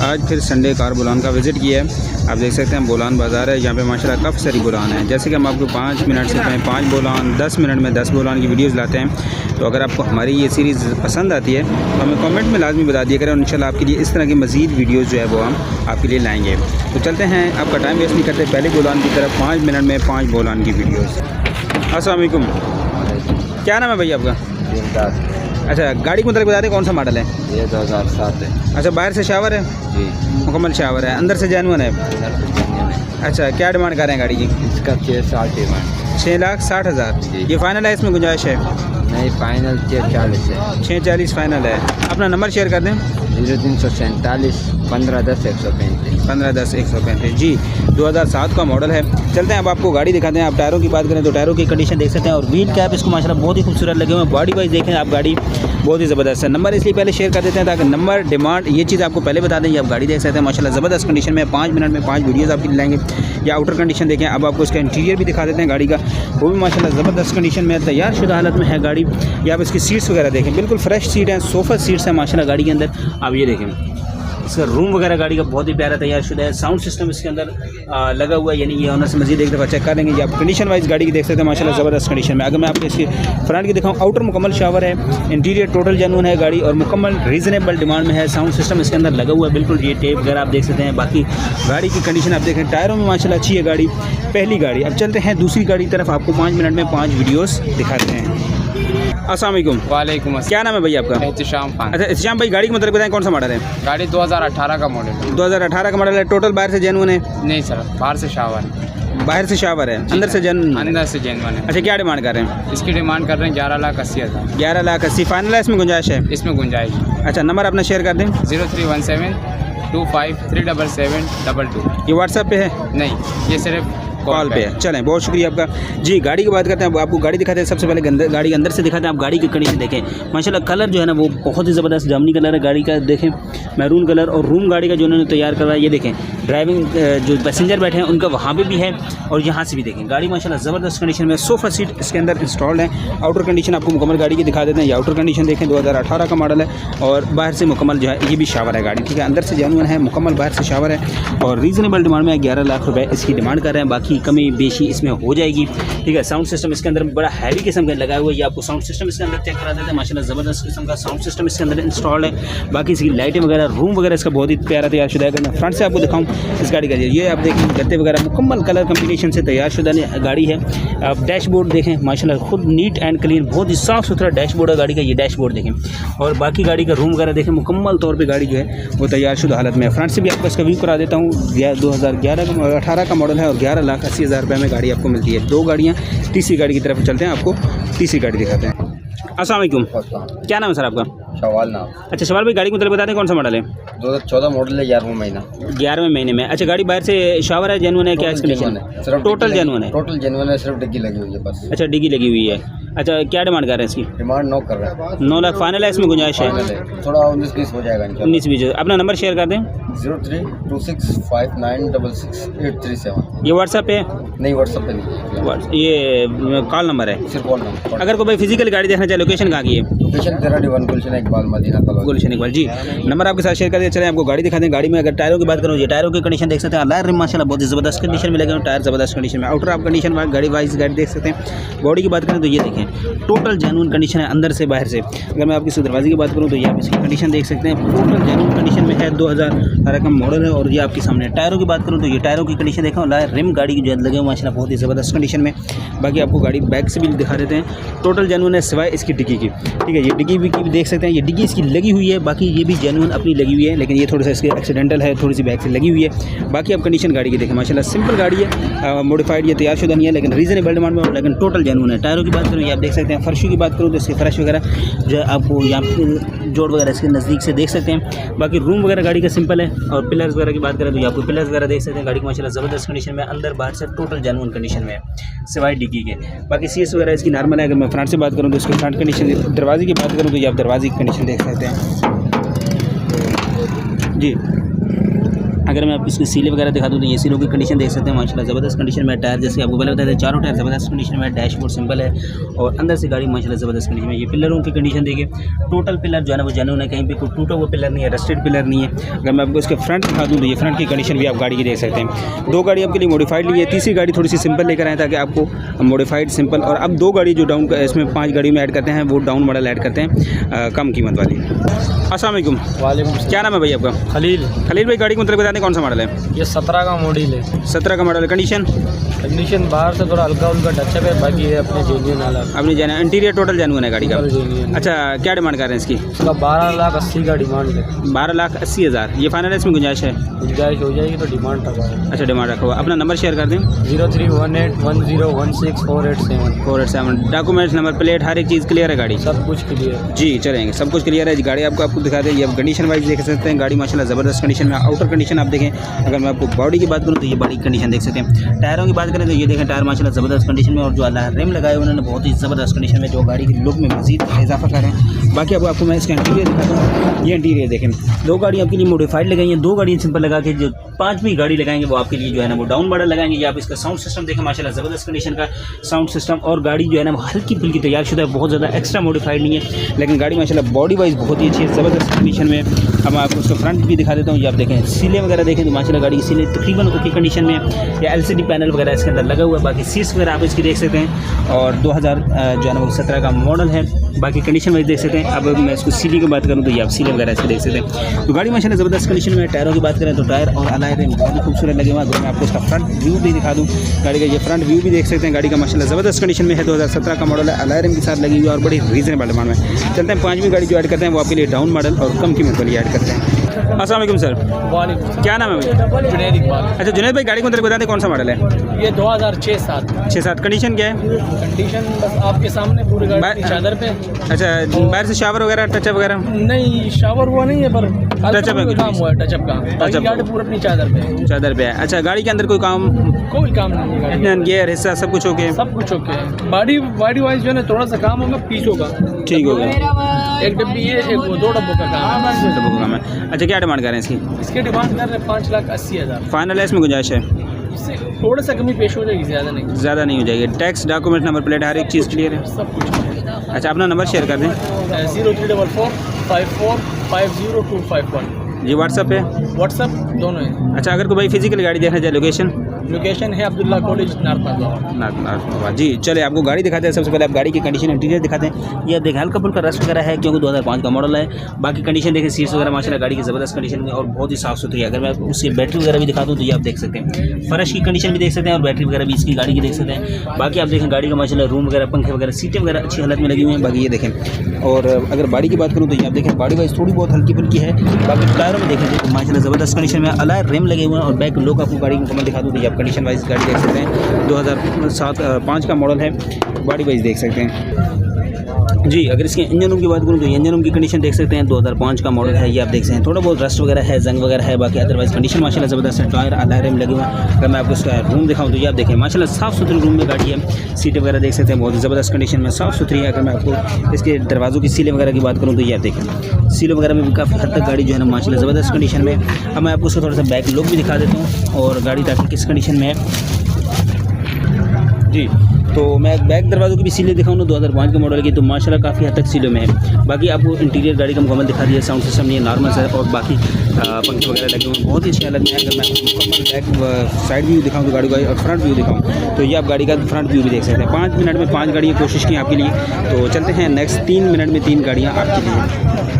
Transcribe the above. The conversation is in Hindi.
आज फिर संडे कार बुलान का विज़िट किया है। आप देख सकते हैं बुलान बाज़ार है, यहाँ पे माशाल्लाह काफ़ी सारी बुलान है। जैसे कि हम आपको 5 मिनट से 5 बुलान 10 मिनट में 10 बुलान की वीडियोस लाते हैं। तो अगर आपको हमारी ये सीरीज़ पसंद आती है तो हमें कमेंट में लाजमी बता दिया करें और इंशाल्लाह आपके लिए इस तरह की मज़ीद वीडियोज़ जो है वो हम आपके लिए लाएँगे। तो चलते हैं, आपका टाइम वेस्ट नहीं करते, पहले बुलान की तरफ 5 मिनट में 5 बुलान की वीडियोज़। अस्सलाम वालेकुम, क्या नाम है भैया आपका? अच्छा, गाड़ी को मतलब बता दें कौन सा मॉडल है? ये 2007 है। अच्छा, बाहर से शावर है? जी, मुकम्मल शावर है, अंदर से जेन्युइन है। अच्छा, क्या डिमांड कर रहे हैं गाड़ी की? इसका 660 डिमांड। 6,60,000 ये फाइनल है, इसमें गुंजाइश है? नहीं, फाइनल 640 है। 640 फाइनल है। अपना नंबर शेयर कर दें। 0347 1510 135। 1510 135 जी, 2007 का मॉडल है। चलते हैं, अब आपको गाड़ी दिखाते हैं। आप टायरों की बात करें तो टायरों की कंडीशन देख सकते हैं और व्हील कैप इसको माशाल्लाह बहुत ही खूबसूरत लगे हुए हैं। बॉडी वाइज देखें आप, गाड़ी बहुत ही ज़बरदस्त है। नंबर इसलिए पहले शेयर कर देते हैं ताकि नंबर, डिमांड, ये चीज़ आपको पहले बता दें। ये आप गाड़ी देख सकते हैं माशाल्लाह ज़बरदस्त कंडीशन में। 5 मिनट में 5 वीडियोज़ आपकी लाएंगे। या आउटर कंडीशन देखें। अब आपको इसका इंटीरियर भी दिखा देते हैं गाड़ी का, वो भी माशाल्लाह ज़बरदस्त कंडीशन में, तैयार शुदा हालत में है गाड़ी। या आप इसकी सीट्स वगैरह देखें, बिल्कुल फ्रेश सीट है, सोफ़ा सीट्स हैं माशाल्लाह गाड़ी के अंदर। आप ये देखें, इसका रूम वगैरह गाड़ी का बहुत ही प्यारा तैयार शुदा है। साउंड सिस्टम इसके अंदर लगा हुआ है, यानी ये ऑनर से मज़ीद एक दफ़ा चेक कर लेंगे। ये आप कंडीशन वाइज गाड़ी की देख सकते हैं माशाल्लाह ज़बरदस्त कंडीशन में। अगर मैं आपको इसकी फ्रंट की दिखाऊँ, आउटर मुकम्मल शावर है, इंटीरियर टोटल जेन्युइन है गाड़ी और मुकम्मल रीज़नेबल डिमांड में है। साउंड सिस्टम इसके अंदर लगा हुआ है, बिल्कुल ये टेप वगैरह आप देख सकते हैं। बाकी गाड़ी की कंडीशन आप देखें, टायरों में माशाल्लाह अच्छी है गाड़ी, पहली गाड़ी। अब चलते हैं दूसरी गाड़ी की तरफ, आपको 5 मिनट में 5 वीडियोज़ दिखाते हैं। अस्सलाम वालेकुम। वालेकुम अस्सलाम। क्या नाम है भैया आपका? एहतिशाम खान। अच्छा, एहतिशाम भाई, गाड़ी का मतलब बताएं कौन सा मॉडल है? गाड़ी 2018 का मॉडल है। 2018 का मॉडल है। टोटल बाहर से जेन्युइन है? नहीं सर, बाहर से शावर है। बाहर से शावर है, अंदर से जेन्युइन? अंदर से जेन्युइन है। अच्छा, क्या डिमांड कर रहे हैं? इसकी डिमांड कर रहे हैं 11,80,000। 11,80,000 फाइनल है, इसमें गुंजाइश है? इसमें गुंजाइश। अच्छा, नंबर अपना शेयर कर दें। 0317 25 377 22। ये व्हाट्सएप पे है? नहीं, ये सिर्फ कॉल पे है। चलें, बहुत शुक्रिया आपका जी। गाड़ी की बात करते हैं, आपको गाड़ी दिखाते हैं। सबसे पहले गाड़ी अंदर से दिखाते हैं। आप गाड़ी की कंडीशन देखें माशाल्लाह, कलर जो है ना वो बहुत ही ज़बरदस्त जामनी कलर है गाड़ी का, देखें मैरून कलर। और रूम गाड़ी का जो उन्होंने तैयार करवाया, ये देखें ड्राइविंग जो पैसेंजर बैठे हैं उनका वहाँ पे भी है और यहाँ से भी देखें। गाड़ी माशाल्लाह ज़बरदस्त कंडीशन में, सोफ़ा सीट इसके अंदर इंस्टॉल्ड है। आउटर कंडीशन आपको मुकम्मल गाड़ी की दिखा देते हैं। ये आउटर कंडीशन देखें, 2018 का मॉडल है और बाहर से मुकम्मल जो है ये भी शावर है गाड़ी, ठीक है। अंदर से जेन्युइन है, मुकम्मल बाहर से शावर है और रीज़नेबल डिमांड में 11 लाख रुपये इसकी डिमांड कर रहे हैं। बाकी कमी बेशी इसमें हो जाएगी, ठीक है। साउंड सिस्टम इसके अंदर बड़ा हैवी किस्म का लगाया हुआ है। ये आपको साउंड सिस्टम इसके अंदर चेक करा देते हैं। माशाल्लाह ज़बरदस्त किस्म का साउंड सिस्टम इसके अंदर इंस्टॉल्ड है। बाकी इसकी लाइटें वगैरह, रूम वगैरह इसका बहुत ही प्यारा तैयार शुदा है। अगर मैं फ्रंट से आपको दिखाऊँ इस गाड़ी का, ये आप देखें गत्ते वगैरह मुकम्मल कलर कम्बिनेशन से तैयार शुदा गाड़ी है। आप डैशबोर्ड देखें माशाल्लाह, खुद नीट एंड क्लीन, बहुत ही साफ़ सुथरा डैशबोर्ड है गाड़ी का। ये डैशबोर्ड देखें और बाकी गाड़ी का रूम वगैरह देखें, मुकम्मल तौर पर गाड़ी जो है वो तैयार शुदा हालत में है। फ्रंट से भी आपको इसका व्यू करा देता हूँ। 2018 का मॉडल है और 11,80,000 रुपये में गाड़ी आपको मिलती है। 2 गाड़ियाँ। तीसरी गाड़ी की तरफ चलते हैं, आपको तीसरी गाड़ी दिखाते हैं। अस्सलाम वालेकुम, क्या नाम है सर आपका? शवाल नाम। अच्छा शवाल भाई, गाड़ी को मतलब बता दें कौन सा मॉडल है? 2014 मॉडल है, 11वां महीना। 11वें महीने में। अच्छा, गाड़ी बाहर से शावर है, जेन्युइन है? क्या कंडीशन है? टोटल जेन्युइन है? टोटल जेन्युइन है, सिर्फ डिग्गी लगी हुई है बस। अच्छा, डिग्गी लगी हुई है। अच्छा, क्या डिमांड कर रहे हैं इसकी? डिमांड 9 कर रहा है। 9 लाख फाइनल है, इसमें गुंजाइश है? थोड़ा 19-20 हो जाएगा। 19-20। अपना नंबर शेयर कर दें। 0326596687। ये व्हाट्सएप पे है? नहीं, व्हाट्सएप पे नहीं, ये कॉल नंबर है, सिर्फ कॉल नंबर। अगर कोई भाई फिजिकल गाड़ी देखना चाहे, लोकेशन कहाँ की है? लोकेशन 13D1 गुलशन इकबाल मदीना कॉलोनी। गुलशन इकबाल जी, नंबर आपके साथ शेयर कर दिया। चलें, आपको गाड़ी दिखा दें। गाड़ी में अगर टायरों की बात करूँ, ये टायरों की कंडीशन देख सकते हैं। अल्लाह माशाल्लाह बहुत ही ज़बरदस्त कंडीशन में लगे हैं टायर, ज़बरदस्त कंडीशन में। आउटर आप कंडीशन गाड़ी वाइज गाड़ी देख सकते हैं। बॉडी की बात करें तो ये देखें, टोटल जेन्युइन कंडीशन है अंदर से बाहर से। अगर मैं आपकी दरवाजे की बात करूँ तो ये आप इसकी कंडीशन देख सकते हैं, टोटल जेन्युइन कंडीशन में है। 2018 का मॉडल है और ये आपके सामने। टायरों की बात करूँ तो ये टायरों की कंडीशन देखो, रिम गाड़ी की जो लगे हुए माशाल्लाह बहुत ही ज़बरदस्त कंडीशन में। बाकी आपको गाड़ी बैक से भी दिखा देते हैं, टोटल जेन्युइन है सिवाय इसकी डिग्गी की, ठीक है। ये डिग्गी भी देख सकते हैं, ये डिग्गी इसकी लगी हुई है। बाकी ये भी जेन्युइन अपनी लगी हुई है, लेकिन ये थोड़ा सा इसके एक्सीडेंटल है, थोड़ी सी बैक से लगी हुई है। बाकी आप कंडीशन गाड़ी की देखें माशाल्लाह, सिंपल गाड़ी है, मॉडिफाइड, ये तैयार शुदा नहीं है, लेकिन रीजनेबल डिमांड में, लेकिन टोटल जेन्युइन है। टायरों की बात करूँ, ये आप देख सकते हैं। फर्शी की बात करूँ तो इसके फ्रेश वगैरह जो है आपको यहाँ जोड़ वगैरह इसके नज़दीक से देख सकते हैं। बाकी रूम वगैरह गाड़ी का सिंपल है और पिलर्स वगैरह की बात करें तो आपको पिलर्स वगैरह देख सकते हैं। गाड़ी की माशाल्लाह ज़बरदस्त कंडीशन में, अंदर बाहर से टोटल जेन्युइन कंडीशन में है सिवाय डिग्गी के। बाकी सीट्स वगैरह इसकी नॉर्मल है। अगर मैं फ्रंट से बात करूँ तो इसकी फ्रंट कंडीशन, दरवाजे की बात करूँ तो ये आप दरवाजे की कंडीशन देख सकते हैं जी। अगर मैं आपको इसकी सीलें वगैरह दिखा दूँ तो ये सीलों की कंडीशन देख सकते हैं माशाल्लाह ज़बरदस्त कंडीशन में। टायर जैसे आपको पहले बताया था, चारों टायर ज़बरदस्त कंडीशन में, डैशबोर्ड सिंपल है और अंदर से गाड़ी माशाल्लाह ज़बरदस्त कंडीशन में। ये पिलरों की कंडीशन देखिए, टोटल पिलर जो है ना वो जेन्युइन है, कहीं पे कोई टूटा हुआ पिलर नहीं है, रस्टेड पिलर नहीं है। अगर मैं आपको इसके फ्रंट दिखा दूँ तो ये फ्रंट की कंडीशन भी आप गाड़ी की देख सकते हैं। 2 गाड़ी आपके लिए मॉडिफाइड ली है, तीसरी गाड़ी थोड़ी सी सिंपल लेकर आए ताकि आपको मॉडिफाइड सिंपल, और अब 2 गाड़ी जो डाउन इसमें 5 गाड़ी में ऐड करते हैं वो डाउन मॉडल ऐड करते हैं कम कीमत वाली। अस्सलाम वालेकुम। वालेकुम। क्या नाम है भाई आपका? खलील। खलील भाई, गाड़ी को मतलब बता दें कौन सा मॉडल है? ये 17 का मॉडल है। 17 का मॉडल है। कंडीशन बाहर से थोड़ा हल्का उल्का टचअप है, बाकी ये अपने जेन्युइन वाला। अपनी जाना इंटीरियर टोटल जेन्युइन है गाड़ी का। जेन्युइन। अच्छा, क्या डिमांड कर रहे हैं इसकी? इसका 12,80,000 का डिमांड है। 12,80,000। ये फाइनल इसमें गुंजाइश है? गुंजाइश हो जाएगी तो डिमांड रखा है। अच्छा, डिमांड रखा हुआ। अपना नंबर शेयर कर दें। 03181016487487। 487। डॉक्यूमेंट्स, नंबर प्लेट, हर एक चीज़ क्लियर है गाड़ी? सब कुछ क्लियर है जी, चलेंगे, सब कुछ क्लियर है। गाड़ी आपको दिखा दें, ये आप कंडीशन वाइज देख सकते हैं। गाड़ी माशाल्लाह ज़बरदस्त कंडीशन में। आउटर कंडीशन आप देखें, अगर मैं आपको बॉडी की बात करूँ तो ये बॉडी कंडीशन देख सकते हैं। टायरों की बात करें तो ये देखें, टायर माशाल्लाह ज़बरदस्त कंडीशन में, और जो अल्लाह रिम लगाए उन्होंने बहुत ही ज़बरदस्त कंडीशन में, जो गाड़ी की लुक में मज़ीद इजाफा कर रहे हैं। बाकी अब आपको मैं इसका इंटीरियर दिखाता हूँ। ये इंटीरियर देखें, 2 गाड़ी आपके लिए मॉडिफाइड लगाई हैं, 2 गाड़ी सिंपल लगा के जो 5वीं गाड़ी लगाएंगे वो आपके लिए जो है ना वो डाउन मॉडल लगाएंगे। ये आप इसका साउंड सिस्टम देखें, माशाल्लाह ज़बरदस्त कंडीशन का साउंड सिस्टम, और गाड़ी जो है ना वो हल्की फुल्की तैयार शुदा है, बहुत ज़्यादा एक्स्ट्रा मॉडिफाइड नहीं है, लेकिन गाड़ी माशाल्लाह बॉडी वाइज बहुत ही अच्छी है, ज़बरदस्त कंडीशन में। अब मैं आपको उसका फ्रंट भी दिखा देता हूँ। ये आप देखें, सीलें वगैरह देखें तो माशाल्लाह गाड़ी की सीलें तकरीबन ओके कंडीशन में, या LCD पैनल वगैरह इसके अंदर लगा हुआ है। बाकी सीट्स वगैरह आप इसकी देख सकते हैं, और 2017 का मॉडल है। बाकी कंडीशन वाइज देख सकते हैं। अब मैं इसको सीली की बात करूँ तो ये आप सीलें वगैरह इसके देख सकते हैं। तो गाड़ी माशाल्लाह ज़बरदस्त कंडीशन में। टायरों की बात करें तो टायर और अलॉय रिम बहुत ही खूबसूरत लगे हुए हैं। अगर मैं आपको इसका फ्रंट व्यू भी दिखा दूँ, गाड़ी का ये फ्रंट व्यू भी देख सकते हैं। गाड़ी का माशाल्लाह ज़बरदस्त कंडीशन में है, 2017 का मॉडल है, अलॉय रिम के साथ लगी हुई है और बड़ी रीजनेबल डिमांड में। चलते हैं 5वीं गाड़ी जो ऐड करते हैं वो आपके लिए डाउन मॉडल और कम कीमत वाली ऐड करते हैं। अस्सलाम वालेकुम सर। वालेकुम। क्या नाम है भाई? जुनैद इकबाल। अच्छा जुनैद भाई, गाड़ी को अंदर बता दें कौन सा मॉडल है? ये 2006-7। 6-7। कंडीशन क्या है? कंडीशन बस आपके सामने पूरी गाड़ी की चादर पे। अच्छा, बाहर से शावर वगैरह, टचअप वगैरह? नहीं, शावर हुआ नहीं है, पर टचअप काम हुआ है, टचअप का। बाकी गाड़ी पूरी अपनी चादर पे है। चादर पे है। अच्छा, गाड़ी के अंदर कोई काम नहीं है। गियर हिस्सा सब कुछ ओके? सब कुछ ओके है। बॉडी वाइज जो है ना थोड़ा सा काम होगा, पीस होगा, ठीक होगा। एक डब्बी है, एक वो 2 डब्बों का काम है। अच्छा, क्या डिमांड कर रहे हैं इसकी? इसके डिमांड कर रहे हैं 5,80,000। फाइनल है, इसमें गुंजाइश है? इससे थोड़ा सा कमी पेश हो जाएगी, ज़्यादा नहीं। ज़्यादा नहीं हो जाएगी। टैक्स, डॉक्यूमेंट, नंबर प्लेट, हर एक चीज़ क्लियर है? सब कुछ। अच्छा, अपना नंबर शेयर कर दें। 03445450 जी, व्हाट्सअप है? व्हाट्सअप दोनों है। अच्छा, अगर कोई भाई फिजिकल गाड़ी देखना चाहे, लोकेशन है अब्दुल्ला कॉलेज, नार्थ। जी, चले आपको गाड़ी दिखाते हैं। सबसे पहले आप गाड़ी की कंडीशन इंटीरियर दिखाते हैं। ये आप देखें, हल्का फुल्का रस्ट वगैरह है क्योंकि 2005 का मॉडल है। बाकी कंडीशन देखें, सीट्स वगैरह माशाल्लाह गाड़ी की ज़बरदस्त कंडीशन में और बहुत ही साफ़ सुथरी है। अगर मैं उसकी बैटरी वगैरह भी दिखा दूँ तो ये आप देख सकते हैं, फर्श की कंडीशन भी देख सकते हैं और बैटरी वगैरह भी इसकी गाड़ी की देख सकते हैं। बाकी आप देखें, गाड़ी का माशाल्लाह रूम वगैरह, पंखे वगैरह, सीटें वगैरह अच्छी हालत में लगी हुई हैं। बाकी ये देखें, और अगर बॉडी की बात करूँ तो ये आप देखें, बॉडी वाइज थोड़ी बहुत हल्की फुल्की है। बाकी टायरों में देखें तो माशाल्लाह ज़बरदस्त कंडीशन में, अलॉय रिम लगे हुए हैं, और बैक लुक आपको गाड़ी मुकम्मल दिखा दूँ तो ये आप कंडीशन वाइज गाड़ी देख सकते हैं। 2005 का मॉडल है, बॉडी वाइज देख सकते हैं। जी, अगर इसके इंजन रूम की बात करूँ तो इंजन रूम की कंडीशन देख सकते हैं, 2005 का मॉडल है। ये आप देख सकते हैं, थोड़ा बहुत रस्ट वगैरह है, जंग वगैरह है। बाकी अदरवाइज कंडीशन माशाल्लाह ज़बरदस्त है। टायर अलॉय रिम लगे हुए हैं। अगर मैं आपको इसका रूम दिखाऊँ तो ये आप देखें, माशाल्लाह साफ़ सुथरी रूम में गाड़ी है। सीटें वगैरह देख सकते हैं, बहुत ज़बरदस्त कंडीशन में, साफ़ सुथरी है। अगर मैं आपको इसके दरवाज़ों की सीलें वगैरह की बात करूँ तो ये आप देखें, सीलें वगैरह में भी काफ़ी हद तक गाड़ी जो है ना माशाल्लाह ज़बरदस्त कंडीशन में। अब मैं आपको उसका थोड़ा सा बैक लुक भी दिखा देता हूँ और गाड़ी ताकि किस कंडीशन में है। जी, तो मैं बैक दरवाज़ों की भी सीलें दिखाऊँ ना 2005 के मॉडल की, तो माशाल्लाह काफ़ी हद तक सीलों में है। बाकी आपको इंटीरियर गाड़ी का मुकम्मल दिखा दिया, साउंड सिस्टम ये नॉर्मल है, और बाकी पंखे वगैरह लगे हुए हैं, बहुत ही अच्छी हालत में है। अगर मैं आपको मुकम्मल बैक साइड व्यू दिखाऊँ तो गाड़ी का, और फ्रंट व्यू दिखाऊँ तो ये आप गाड़ी का फ्रंट व्यू भी देख सकते हैं। 5 मिनट में 5 गाड़ियाँ कोशिश की आपके लिए, तो चलते हैं नेक्स्ट 3 मिनट में 3 गाड़ियाँ आपके लिए।